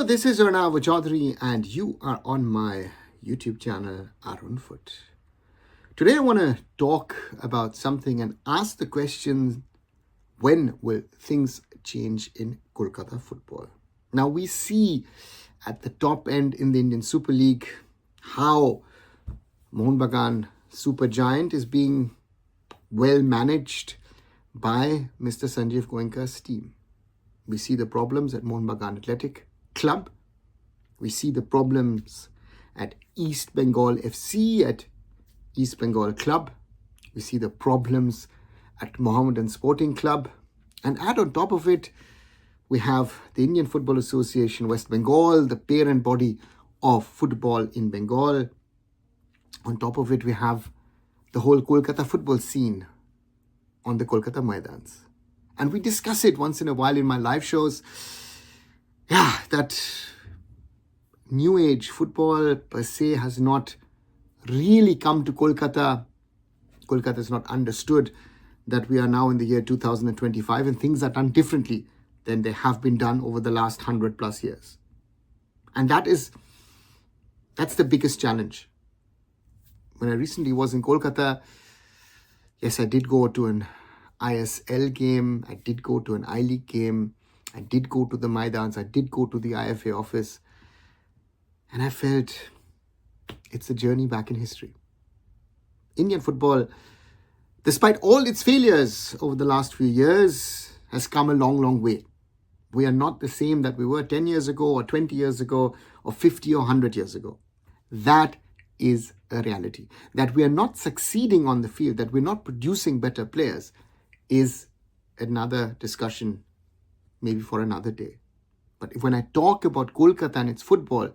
Hello, this is Arunava Chaudhuri and you are on my YouTube channel, Arunfoot. Today I want to talk about something and ask the question, when will things change in Kolkata football? Now we see at the top end in the Indian Super League how Mohun Bagan super giant is being well managed by Mr. Sanjeev Goenka's team. We see the problems at Mohun Bagan Athletic Club. We see the problems at East Bengal FC, at East Bengal Club. We see the problems at Mohammedan Sporting Club. And add on top of it, we have the Indian Football Association West Bengal, the parent body of football in Bengal. On top of it, we have the whole Kolkata football scene on the Kolkata Maidans. And we discuss it once in a while in my live shows. Yeah, that new age football per se has not really come to Kolkata. Kolkata has not understood that we are now in the year 2025 and things are done differently than they have been done over the last 100 plus years. And that's the biggest challenge. When I recently was in Kolkata, yes, I did go to an ISL game, I did go to an I-League game, I did go to the Maidans, I did go to the IFA office, and I felt it's a journey back in history. Indian football, despite all its failures over the last few years, has come a long, long way. We are not the same that we were 10 years ago or 20 years ago or 50 or 100 years ago. That is a reality. That we are not succeeding on the field, that we're not producing better players, is another discussion, maybe for another day. But when I talk about Kolkata and its football,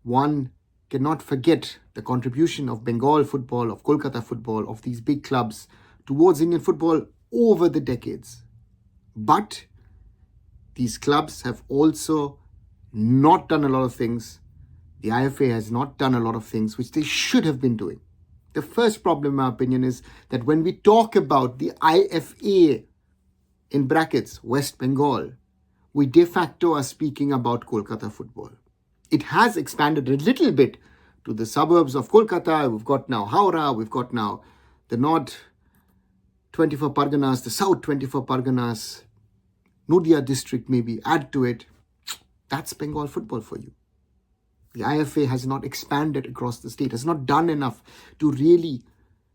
one cannot forget the contribution of Bengal football, of Kolkata football, of these big clubs towards Indian football over the decades. But these clubs have also not done a lot of things. The IFA has not done a lot of things which they should have been doing. The first problem, in my opinion, is that when we talk about the IFA, in brackets, West Bengal, we de facto are speaking about Kolkata football. It has expanded a little bit to the suburbs of Kolkata. We've got now Howrah, we've got now the North 24 Parganas, the South 24 Parganas, Nadia district maybe, add to it. That's Bengal football for you. The IFA has not expanded across the state, has not done enough to really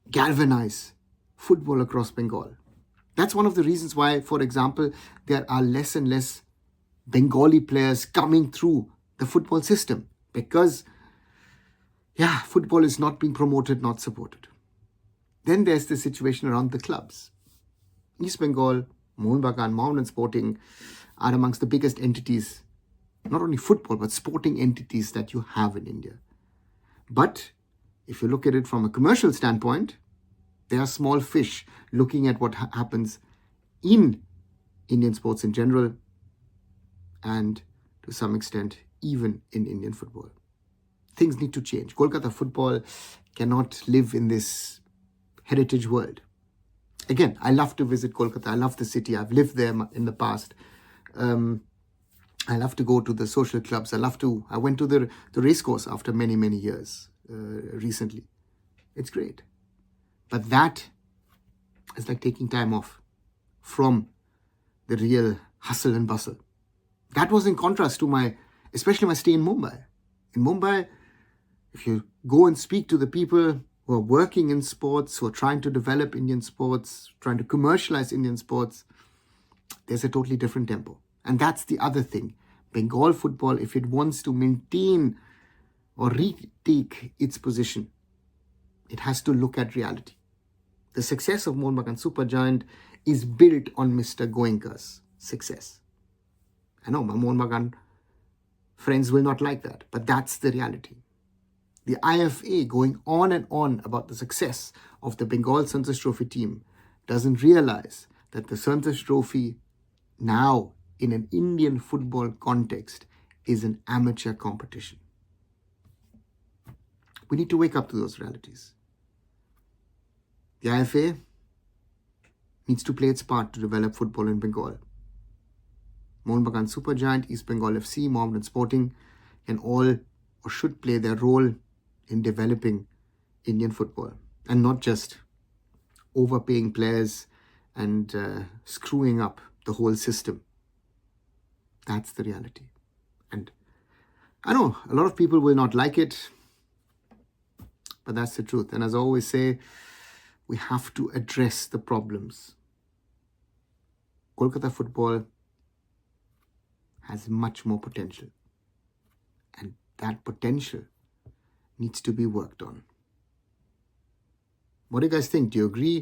galvanize football across Bengal. That's one of the reasons why, for example, there are less and less Bengali players coming through the football system because, football is not being promoted, not supported. Then there's the situation around the clubs. East Bengal, Mohun Bagan, Mohammedan Sporting are amongst the biggest entities, not only football, but sporting entities that you have in India. But if you look at it from a commercial standpoint, they are small fish looking at what happens in Indian sports in general and to some extent even in Indian football. Things need to change. Kolkata football cannot live in this heritage world. Again, I love to visit Kolkata. I love the city. I've lived there in the past. I love to go to the social clubs. I went to the racecourse after many, many years recently. It's great. But that is like taking time off from the real hustle and bustle. That was in contrast to especially my stay in Mumbai. In Mumbai, if you go and speak to the people who are working in sports, who are trying to develop Indian sports, trying to commercialize Indian sports, there's a totally different tempo. And that's the other thing. Bengal football, if it wants to maintain or retake its position, it has to look at reality. The success of Mohun Bagan Supergiant is built on Mr. Goenka's success. I know my Mohun Bagan friends will not like that, but that's the reality. The IFA going on and on about the success of the Bengal Santosh Trophy team doesn't realize that the Santosh Trophy now in an Indian football context is an amateur competition. We need to wake up to those realities. The IFA needs to play its part to develop football in Bengal. Mohun Bagan Supergiant, East Bengal FC, Mohammedan Sporting can all or should play their role in developing Indian football and not just overpaying players and screwing up the whole system. That's the reality. And I know a lot of people will not like it, but that's the truth. And as I always say, we have to address the problems. Kolkata football has much more potential. And that potential needs to be worked on. What do you guys think? Do you agree?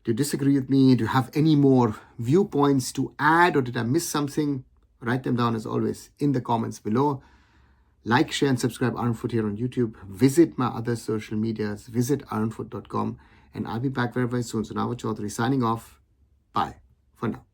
Do you disagree with me? Do you have any more viewpoints to add, or did I miss something? Write them down as always in the comments below. Like, share and subscribe Arunfoot here on YouTube. Visit my other social medias. Visit arunfoot.com. And I'll be back very, very soon. So Arunava Chaudhuri signing off. Bye for now.